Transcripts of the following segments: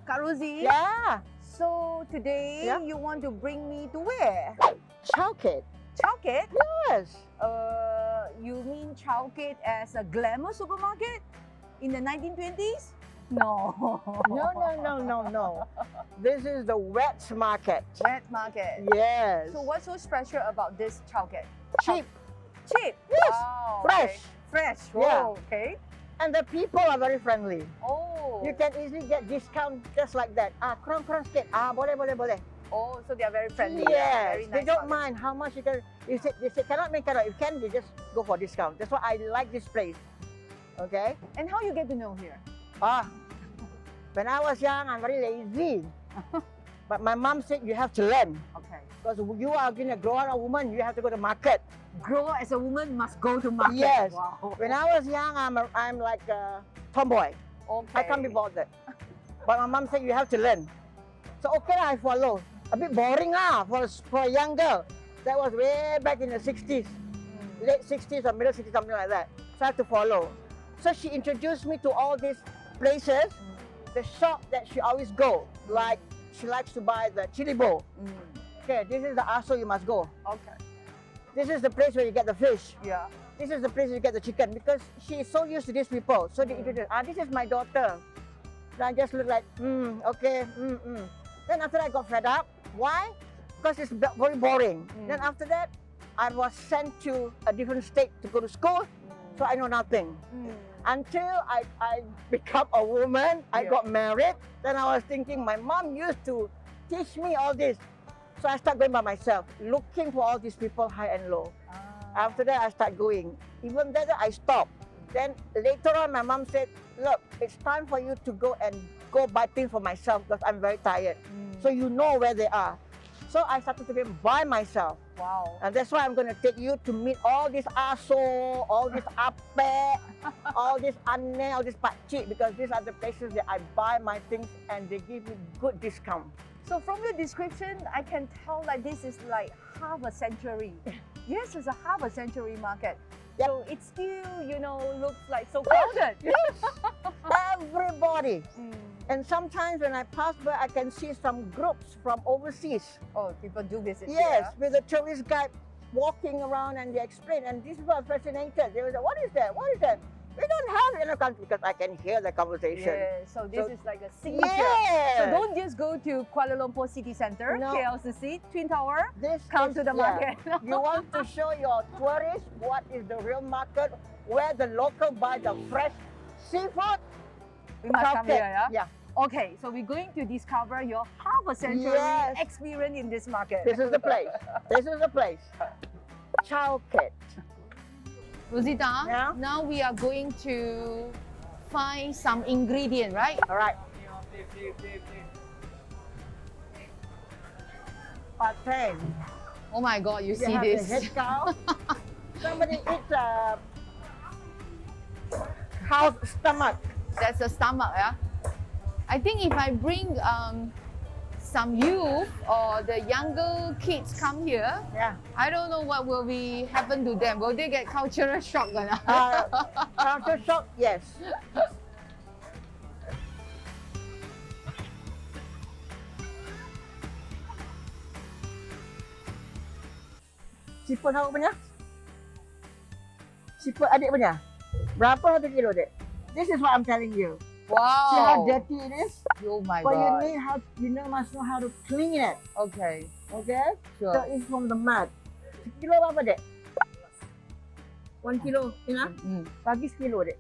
Kak Rosie? Yeah, So today Yeah. you want to bring me to where? Chow Kit. Chow Kit? Yes. You mean Chow Kit as a glamour supermarket in the 1920s? No. No. This is the wet market. Wet market. Yes. So what's so special about this Chow Kit? Cheap. Cheap. Yes. Wow, Fresh. okay. Fresh. Yeah. Oh, okay. And the people are very friendly. Oh. You can easily get discount just like that. Kurang sikit. Boleh. Oh, so they are very friendly. Yes. Very nice. They don't market. mind how much you can. They say cannot make cannot. If can, they just go for discount. That's why I like this place. Okay. And how you get to know here? When I was young, I'm very lazy. But my mom said you have to learn. Okay. Because you are going to grow up a woman, you have to go to market. Grow as a woman must go to market. Yes. Wow. When I was young, I'm like a tomboy. Okay. I can't be bothered. But my mom said you have to learn. So okay, I follow. A bit boring for a young girl. That was way back in the 60s. Late 60s or middle 60s, something like that. So I have to follow. So she introduced me to all these places. The shop that she always go. Like she likes to buy the chili bowl. Okay, this is the aso you must go. Okay. This is the place where you get the fish. Yeah. This is the place where you get the chicken because she is so used to these people. So they introduce, this is my daughter. Then I just look like, okay. Then after that I got fed up. Why? Because it's very boring. Then after that, I was sent to a different state to go to school. So I know nothing. Until I become a woman, I got married. Then I was thinking my mom used to teach me all this. So I start going by myself, looking for all these people high and low. After that, I start going. Even then, I stopped. Then later on, my mom said, look, it's time for you to go buy things for myself because I'm very tired. So you know where they are. So I started to go by myself. Wow. And that's why I'm going to take you to meet all these aso, all these ape, all these ane, all these pakcik, because these are the places that I buy my things and they give me good discount. So from your description, I can tell that this is like half a century. Yes, it's a half a century market. Yep. So it still, looks like so crowded. Yes, everybody. And sometimes when I pass by, I can see some groups from overseas. Oh, people do visit Yes, here. with a tourist guide walking around and they explain. And these people are fascinated. They will say, what is that? What is that? We don't have it in a country because I can hear the conversation. Yeah, so this is like a signature. Yes. So don't just go to Kuala Lumpur City Centre, No. KLCC, Twin Tower. This Come is- to the yeah. market. You want to show your tourists what is the real market, where the local buy the fresh seafood. We must come Chow Kit. here, yeah? Yeah. Okay, so we're going to discover your half a century Yes. experience in this market. This is the place. This is the place. Chow Kit. Rosita, Yeah? now we are going to find some ingredient, right? All right. Pate. Oh my God, you You see have this? the head cow. Somebody eats cow's stomach. That's the stomach, yeah? I think if I bring some youth or the younger kids come here, Yeah. I don't know what will be happen to them. Will they get cultural shock or not? Culture shock, yes. Siput awak punya? Siput adik punya? Berapa satu kilo, dek? This is what I'm telling you. Wow! See how dirty it is? Oh my But God! must know how to clean it. Okay, Okay? So sure. it's from the mud. Sekilo berapa, dek? 1 kilo, enough? Bagi sekilo, dek.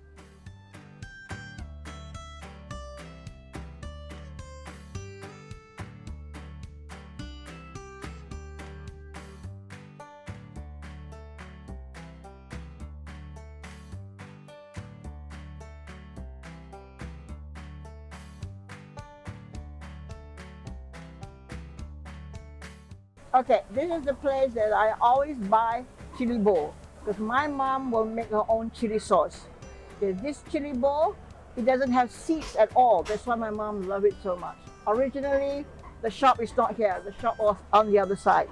Okay, this is the place that I always buy chili bowl because my mom will make her own chili sauce. Okay, this chili bowl, it doesn't have seeds at all. That's why my mom loves it so much. Originally, the shop is not here. The shop was on the other side.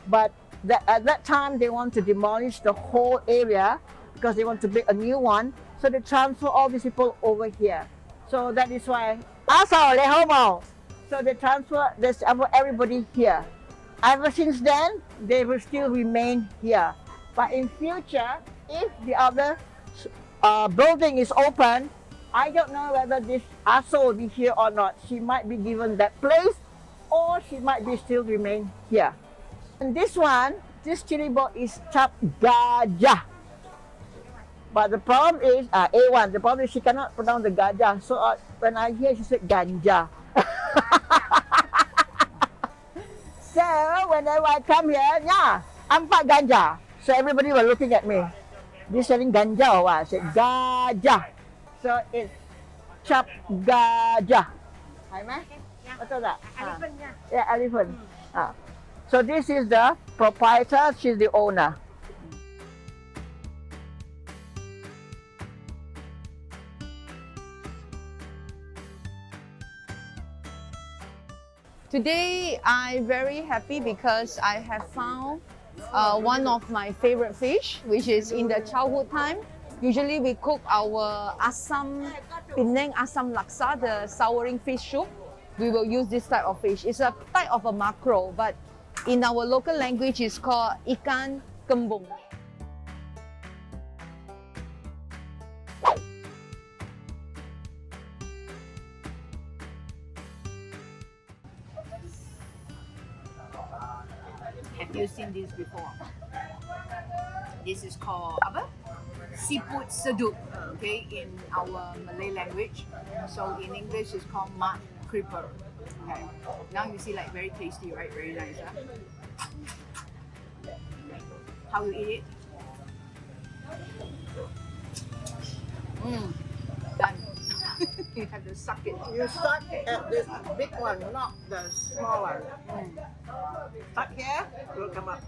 But at that time, they want to demolish the whole area because they want to build a new one. So they transfer all these people over here. So that is why Asal lehomo. So they transfer this everybody here. Ever since then, they will still remain here. But in future, if the other building is open, I don't know whether this Aso will be here or not. She might be given that place, or she might be still remain here. And this one, this chili boat is cap gajah. But the problem is, A1, the problem is she cannot pronounce the gajah. So when I hear, she said ganja. So whenever I come here, yeah, I'm Pak Ganja. So everybody was looking at me. This selling ganja or what? I said gajah. So it's cap gajah. Hai meh? Betul tak? Elephant, yeah. Yeah, elephant. So this is the proprietor, she's the owner. Today, I'm very happy because I have found one of my favorite fish, which is in the childhood time. Usually, we cook our asam, Penang asam laksa, the souring fish soup. We will use this type of fish. It's a type of a mackerel, but in our local language, it's called ikan kembung. Have you seen this before? This is called apa? Siput sedut, okay, in our Malay language. So in English, it's called mak creeper. Okay. Now you see, like, very tasty, right? Very nice, huh? How you eat it? Done. You have to suck it. You start at this big one, not the small one. Start here, it will come up.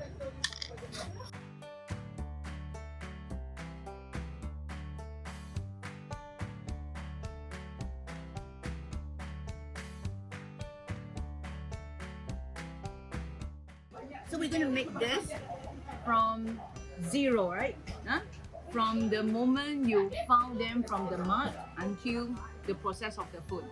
So we're going to make this from zero, right? Huh? From the moment you found them from the mud until the process of the food.